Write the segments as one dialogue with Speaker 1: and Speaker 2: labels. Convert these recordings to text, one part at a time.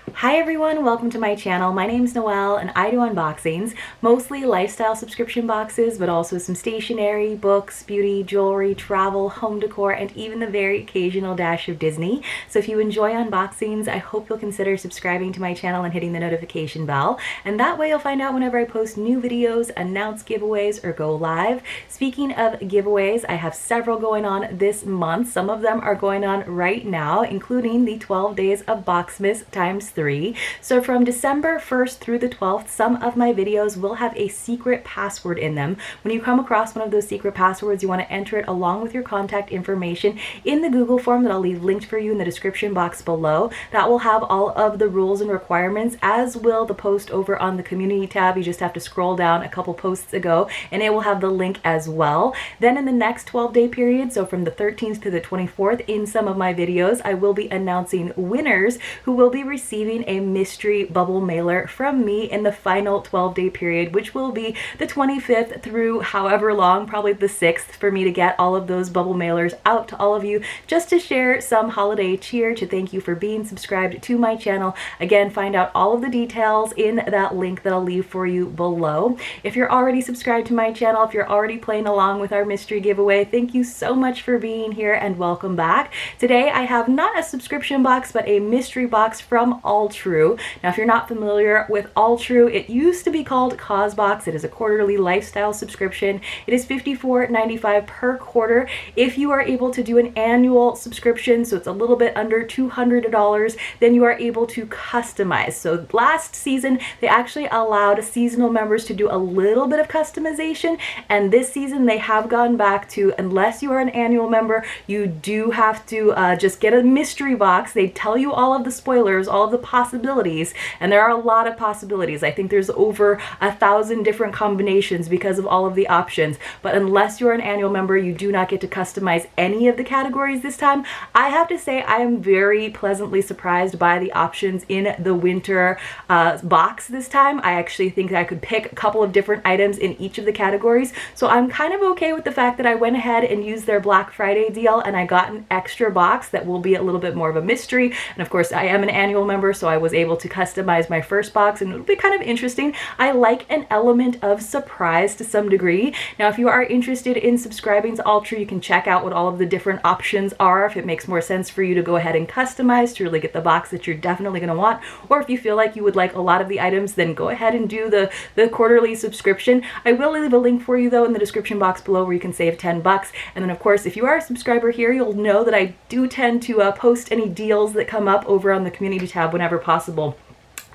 Speaker 1: Hi everyone, welcome to my channel. My name's Noelle and I do unboxings, mostly lifestyle subscription boxes, but also some stationery, books, beauty, jewelry, travel, home decor, and even the very occasional dash of Disney. So if you enjoy unboxings, I hope you'll consider subscribing to my channel and hitting the notification bell. And that way you'll find out whenever I post new videos, announce giveaways, or go live. Speaking of giveaways, I have several going on this month. Some of them are going on right now, including the 12 days of Boxmas ×3. So from December 1st through the 12th, some of my videos will have a secret password in them. When you come across one of those secret passwords, you want to enter it along with your contact information in the Google form that I'll leave linked for you in the description box below. That will have all of the rules and requirements, as will the post over on the community tab. You just have to scroll down a couple posts ago and it will have the link as well. Then in the next 12-day period, so from the 13th to the 24th, in some of my videos, I will be announcing winners who will be receiving a mystery bubble mailer from me in the final 12-day period, which will be the 25th through however long, probably the 6th, for me to get all of those bubble mailers out to all of you, just to share some holiday cheer, to thank you for being subscribed to my channel. Again, find out all of the details in that link that I'll leave for you below. If you're already subscribed to my channel, if you're already playing along with our mystery giveaway, thank you so much for being here and welcome back. Today I have not a subscription box, but a mystery box from Alltrue. Now, if you're not familiar with Alltrue, it used to be called Causebox. It is a quarterly lifestyle subscription. It is $54.95 per quarter. If you are able to do an annual subscription, so it's a little bit under $200, then you are able to customize. So last season, they actually allowed seasonal members to do a little bit of customization, and this season they have gone back to, unless you are an annual member, you do have to just get a mystery box. They tell you all of the spoilers, all of the possibilities, and there are a lot of possibilities. I think there's over 1,000 different combinations because of all of the options, but unless you're an annual member, you do not get to customize any of the categories this time. I have to say I am very pleasantly surprised by the options in the winter box this time. I actually think that I could pick a couple of different items in each of the categories, so I'm kind of okay with the fact that I went ahead and used their Black Friday deal and I got an extra box that will be a little bit more of a mystery. And of course, I am an annual member, so I was able to customize my first box, and it'll be kind of interesting. I like an element of surprise to some degree. Now, if you are interested in subscribing to Altru, you can check out what all of the different options are, if it makes more sense for you to go ahead and customize to really get the box that you're definitely going to want, or if you feel like you would like a lot of the items, then go ahead and do the quarterly subscription. I will leave a link for you though in the description box below where you can save 10 bucks. And then of course, if you are a subscriber here, you'll know that I do tend to post any deals that come up over on the community tab whenever possible.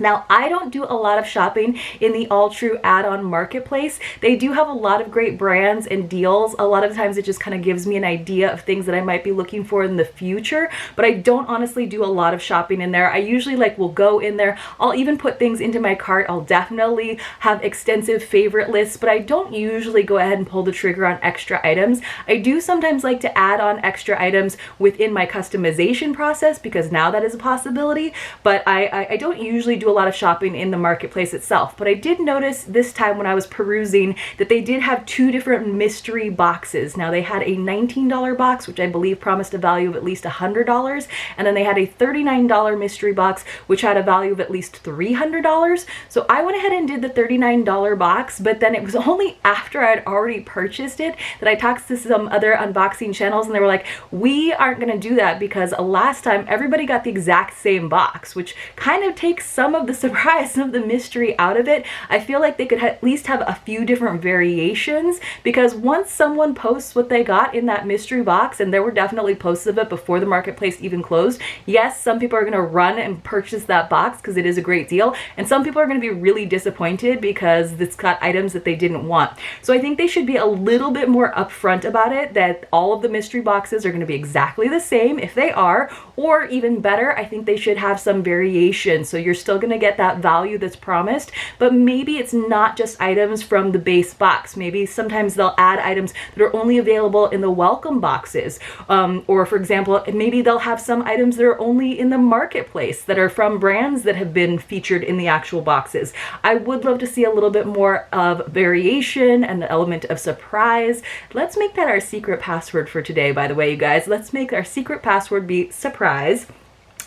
Speaker 1: Now, I don't do a lot of shopping in the Alltrue add-on marketplace. They do have a lot of great brands and deals. A lot of times it just kind of gives me an idea of things that I might be looking for in the future, but I don't honestly do a lot of shopping in there. I usually will go in there. I'll even put things into my cart. I'll definitely have extensive favorite lists, but I don't usually go ahead and pull the trigger on extra items. I do sometimes like to add on extra items within my customization process, because now that is a possibility, but I don't usually do a lot of shopping in the marketplace itself. But I did notice this time when I was perusing that they did have two different mystery boxes. Now, they had a $19 box, which I believe promised a value of at least $100, and then they had a $39 mystery box, which had a value of at least $300. So I went ahead and did the $39 box, but then it was only after I'd already purchased it that I talked to some other unboxing channels, and they were like, we aren't going to do that because last time everybody got the exact same box, which kind of takes some of the surprise, some of the mystery out of it. I feel like they could at least have a few different variations, because once someone posts what they got in that mystery box, and there were definitely posts of it before the marketplace even closed, yes, some people are going to run and purchase that box because it is a great deal, and some people are going to be really disappointed because it's got items that they didn't want. So I think they should be a little bit more upfront about it, that all of the mystery boxes are going to be exactly the same if they are, or even better, I think they should have some variation, so you're still going to get that value that's promised, but maybe it's not just items from the base box. Maybe sometimes they'll add items that are only available in the welcome boxes, or for example, maybe they'll have some items that are only in the marketplace that are from brands that have been featured in the actual boxes. I would love to see a little bit more of variation and the element of surprise. Let's make that our secret password for today, by the way, you guys. Let's make our secret password be surprise.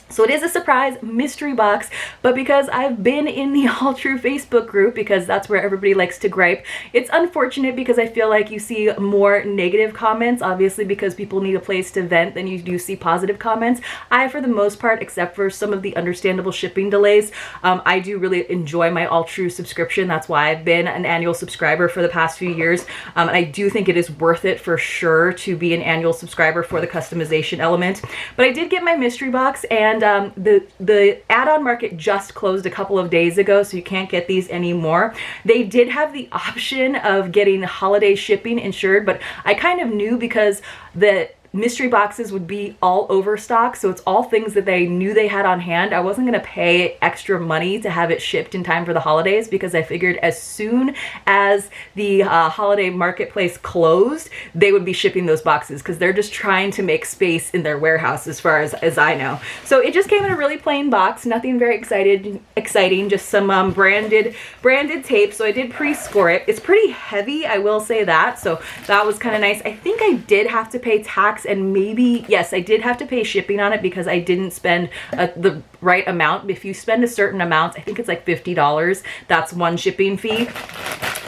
Speaker 1: So it is a surprise mystery box, but because I've been in the Alltrue Facebook group, because that's where everybody likes to gripe, it's unfortunate because I feel like you see more negative comments, obviously because people need a place to vent, than you do see positive comments. I, for the most part, except for some of the understandable shipping delays, I do really enjoy my Alltrue subscription. That's why I've been an annual subscriber for the past few years. And I do think it is worth it for sure to be an annual subscriber for the customization element. But I did get my mystery box, and the add-on market just closed a couple of days ago, so you can't get these anymore. They did have the option of getting holiday shipping insured, but I kind of knew because the mystery boxes would be all overstock, so it's all things that they knew they had on hand. I wasn't going to pay extra money to have it shipped in time for the holidays, because I figured as soon as the holiday marketplace closed, they would be shipping those boxes, because they're just trying to make space in their warehouse as far as I know. So it just came in a really plain box, nothing very exciting, just some branded tape. So I did pre-score it. It's pretty heavy, I will say that, so that was kind of nice. I think I did have to pay tax, and maybe, yes, I did have to pay shipping on it because I didn't spend the right amount. If you spend a certain amount, I think it's like $50, that's one shipping fee.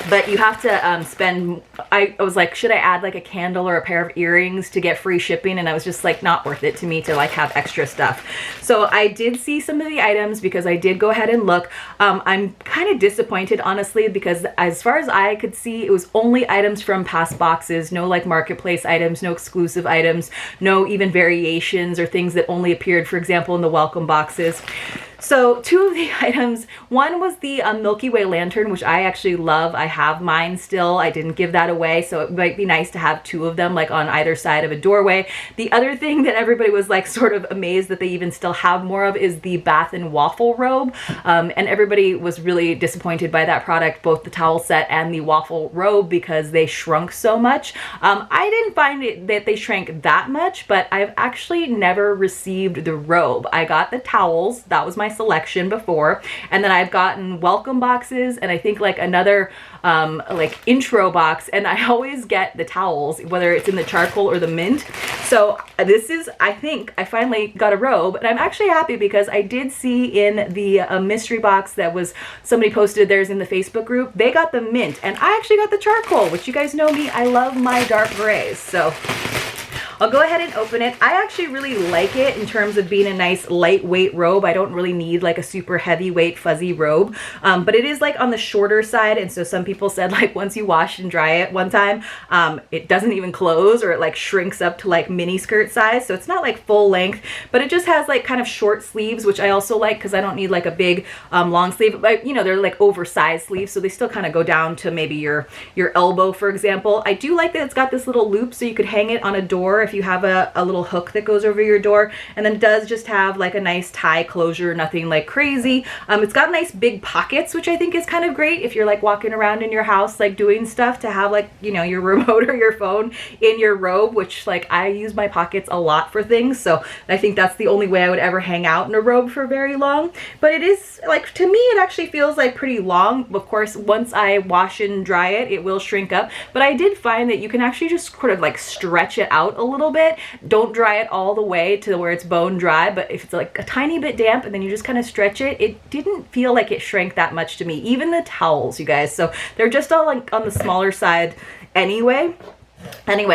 Speaker 1: But you have to spend, I was like, should I add like a candle or a pair of earrings to get free shipping? And I was just like, not worth it to me to like have extra stuff. So I did see some of the items because I did go ahead and look. I'm kind of disappointed, honestly, because as far as I could see, it was only items from past boxes, no like marketplace items, no exclusive items, no even variations or things that only appeared, for example, in the welcome boxes. So two of the items, one was the Milky Way lantern, which I actually love. I have mine still. I didn't give that away, so it might be nice to have two of them like on either side of a doorway. The other thing that everybody was like sort of amazed that they even still have more of is the bath and waffle robe. And everybody was really disappointed by that product, both the towel set and the waffle robe, because they shrunk so much. I didn't find it that they shrank that much, but I've actually never received the robe. I got the towels, that was my selection before, and then I've gotten welcome boxes and I think like another like intro box, and I always get the towels, whether it's in the charcoal or the mint. So this is, I think I finally got a robe, and I'm actually happy because I did see in the mystery box that was, somebody posted theirs in the Facebook group, they got the mint, and I actually got the charcoal, which you guys know me, I love my dark grays. So I'll go ahead and open it. I actually really like it in terms of being a nice lightweight robe. I don't really need like a super heavyweight fuzzy robe, but it is like on the shorter side, and so some people said like once you wash and dry it one time, it doesn't even close, or it like shrinks up to like mini skirt size, so it's not like full length, but it just has like kind of short sleeves, which I also like because I don't need like a big long sleeve, but you know, they're like oversized sleeves, so they still kind of go down to maybe your elbow, for example. I do like that it's got this little loop so you could hang it on a door if you have a little hook that goes over your door, and then it does just have like a nice tie closure, nothing like crazy. It's got nice big pockets, which I think is kind of great if you're like walking around in your house like doing stuff, to have like, you know, your remote or your phone in your robe, which like I use my pockets a lot for things, so I think that's the only way I would ever hang out in a robe for very long. But it is like, to me it actually feels like pretty long. Of course, once I wash and dry it, it will shrink up, but I did find that you can actually just sort of like stretch it out a little bit. Don't dry it all the way to where it's bone dry, but if it's like a tiny bit damp and then you just kind of stretch it, it didn't feel like it shrank that much to me. Even the towels, you guys, so they're just all like on the smaller side anyway.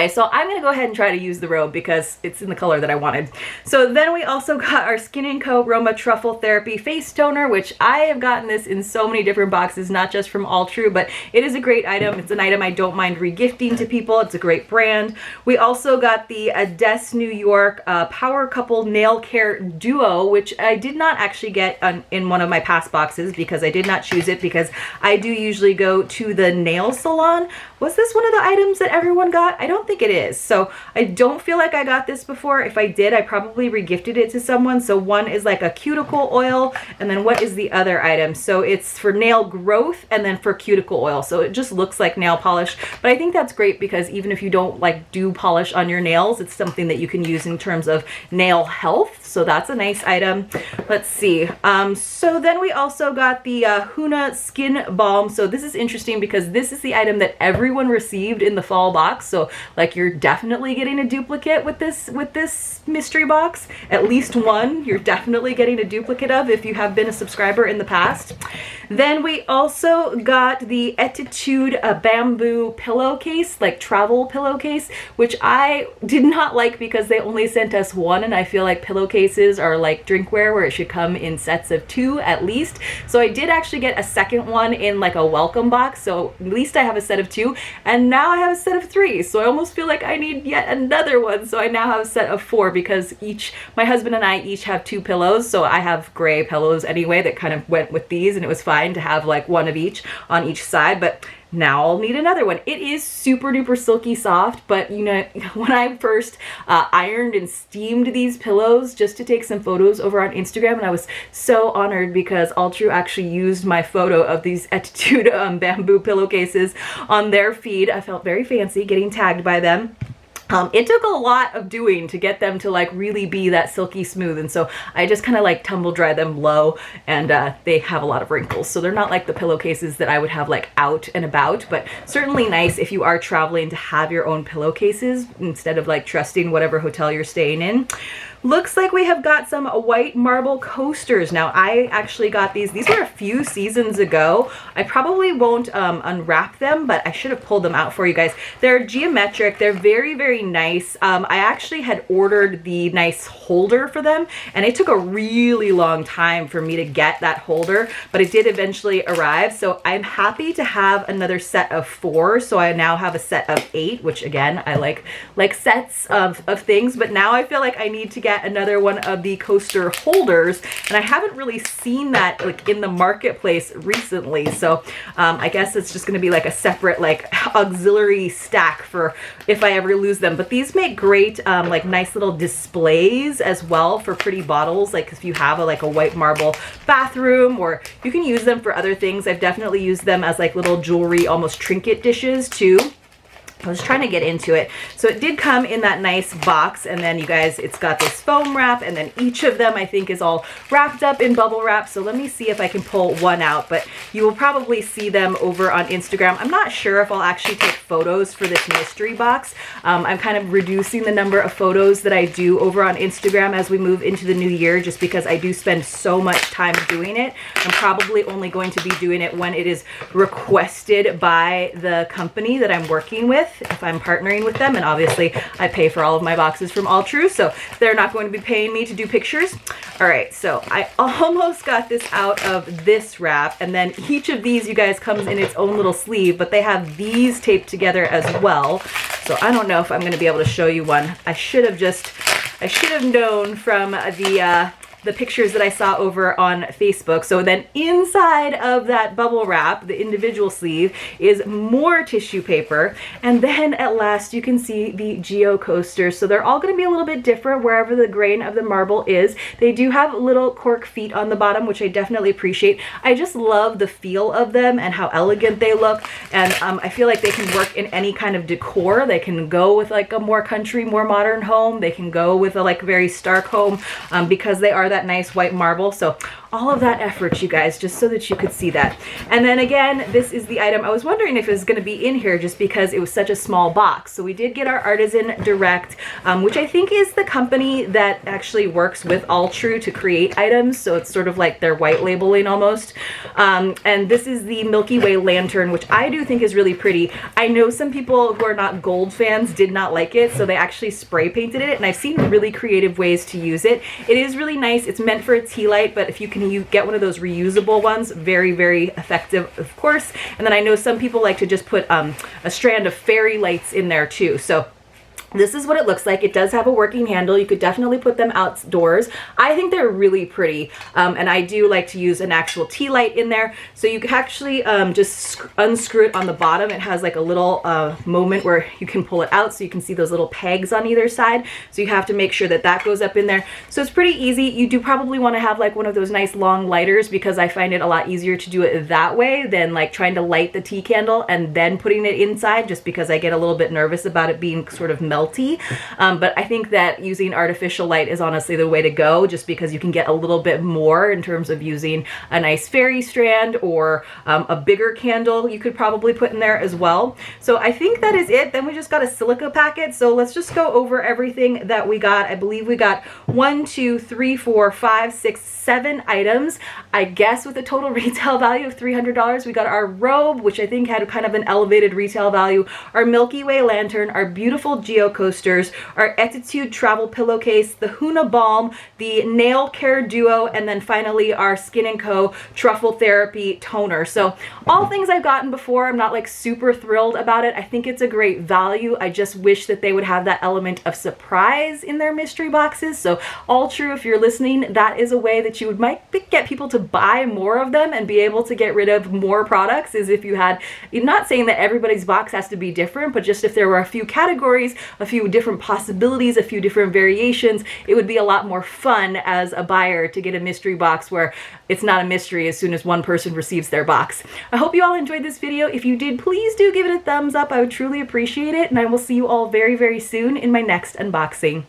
Speaker 1: So I'm going to go ahead and try to use the robe because it's in the color that I wanted. So then we also got our Skin & Co. Roma Truffle Therapy Face Toner, which I have gotten this in so many different boxes, not just from Alltrue, but it is a great item. It's an item I don't mind regifting to people. It's a great brand. We also got the Des New York Power Couple Nail Care Duo, which I did not actually get in one of my past boxes because I did not choose it, because I do usually go to the nail salon. Was this one of the items that everyone got? I don't think it is. So I don't feel like I got this before. If I did, I probably regifted it to someone. So one is like a cuticle oil, and then what is the other item? So it's for nail growth and then for cuticle oil. So it just looks like nail polish, but I think that's great because even if you don't like do polish on your nails, it's something that you can use in terms of nail health. So that's a nice item. Let's see. So then we also got the Huna Skin Balm. So this is interesting because this is the item that everyone received in the fall box. box. So like you're definitely getting a duplicate with this mystery box. At least one you're definitely getting a duplicate of if you have been a subscriber in the past. Then we also got the Attitude bamboo pillowcase, like travel pillowcase, which I did not like because they only sent us one, and I feel like pillowcases are like drinkware where it should come in sets of 2 at least. So I did actually get a second one in like a welcome box, so at least I have a set of 2, and now I have a set of 3, so I almost feel like I need yet another one. So I now have a set of 4 because my husband and I each have 2 pillows, so I have gray pillows anyway that kind of went with these, and it was fine to have like one of each on each side, but now I'll need another one. It is super duper silky soft, but you know, when I first ironed and steamed these pillows just to take some photos over on Instagram, and I was so honored because Alltrue actually used my photo of these Attitude bamboo pillowcases on their feed. I felt very fancy getting tagged by them. It took a lot of doing to get them to like really be that silky smooth, and so I just kind of like tumble dry them low, and they have a lot of wrinkles, so they're not like the pillowcases that I would have like out and about, but certainly nice if you are traveling to have your own pillowcases instead of like trusting whatever hotel you're staying in. Looks like we have got some white marble coasters. Now I actually got these were a few seasons ago. I probably won't unwrap them, but I should have pulled them out for you guys. They're geometric, they're very, very nice. I actually had ordered the nice holder for them, and it took a really long time for me to get that holder, but it did eventually arrive. So I'm happy to have another set of 4. So I now have a set of 8, which again, I like sets of things, but now I feel like I need to get another one of the coaster holders, and I haven't really seen that like in the marketplace recently, so I guess it's just going to be like a separate like auxiliary stack for if I ever lose them. But these make great like nice little displays as well for pretty bottles, like if you have like a white marble bathroom, or you can use them for other things. I've definitely used them as like little jewelry, almost trinket dishes too. I was trying to get into it. So it did come in that nice box, and then you guys, it's got this foam wrap, and then each of them I think is all wrapped up in bubble wrap. So let me see if I can pull one out, but you will probably see them over on Instagram. I'm not sure if I'll actually take photos for this mystery box. I'm kind of reducing the number of photos that I do over on Instagram as we move into the new year, just because I do spend so much time doing it. I'm probably only going to be doing it when it is requested by the company that I'm working with, if I'm partnering with them, and obviously I pay for all of my boxes from Alltrue, so they're not going to be paying me to do pictures. All right, so I almost got this out of this wrap, and then each of these, you guys, comes in its own little sleeve, but they have these taped together as well. So I don't know if I'm going to be able to show you one. I should have known from the pictures that I saw over on Facebook. So then inside of that bubble wrap, the individual sleeve, is more tissue paper. And then at last you can see the Geo coasters. So they're all gonna be a little bit different wherever the grain of the marble is. They do have little cork feet on the bottom, which I definitely appreciate. I just love the feel of them and how elegant they look. And I feel like they can work in any kind of decor. They can go with like a more country, more modern home. They can go with a like very stark home because they are that nice white marble. So all of that effort, you guys, just so that you could see that. And then again, this is the item I was wondering if it was going to be in here just because it was such a small box. So we did get our Artisan Direct, which I think is the company that actually works with Alltrue to create items. So it's sort of like their white labeling almost. And this is the Milky Way lantern, which I do think is really pretty. I know some people who are not gold fans did not like it, so they actually spray painted it, and I've seen really creative ways to use it. It is really nice. It's meant for a tea light, but if you can get one of those reusable ones, very, very effective, of course. And then I know some people like to just put a strand of fairy lights in there too. So this is what it looks like. It does have a working handle. You could definitely put them outdoors. I think they're really pretty. And I do like to use an actual tea light in there. So you can actually just unscrew it on the bottom. It has like a little moment where you can pull it out, so you can see those little pegs on either side. So you have to make sure that that goes up in there. So it's pretty easy. You do probably want to have like one of those nice long lighters, because I find it a lot easier to do it that way than like trying to light the tea candle and then putting it inside, just because I get a little bit nervous about it being sort of melted felty. But I think that using artificial light is honestly the way to go, just because you can get a little bit more in terms of using a nice fairy strand or a bigger candle you could probably put in there as well. So I think that is it. Then we just got a silica packet. So let's just go over everything that we got. I believe we got 1, 2, 3, 4, 5, 6, 7 items. I guess with a total retail value of $300. We got our robe, which I think had kind of an elevated retail value, our Milky Way lantern, our beautiful geo coasters, our Attitude travel pillowcase, the Huna balm, the nail care duo, and then finally our Skin & Co truffle therapy toner. So all things I've gotten before. I'm not like super thrilled about it. I think it's a great value. I just wish that they would have that element of surprise in their mystery boxes. So Alltrue, if you're listening, that is a way that you might get people to buy more of them and be able to get rid of more products, is if you had, not saying that everybody's box has to be different, but just if there were a few categories, a few different possibilities, a few different variations, it would be a lot more fun as a buyer to get a mystery box where it's not a mystery as soon as one person receives their box. I hope you all enjoyed this video. If you did, please do give it a thumbs up. I would truly appreciate it, and I will see you all very, very soon in my next unboxing.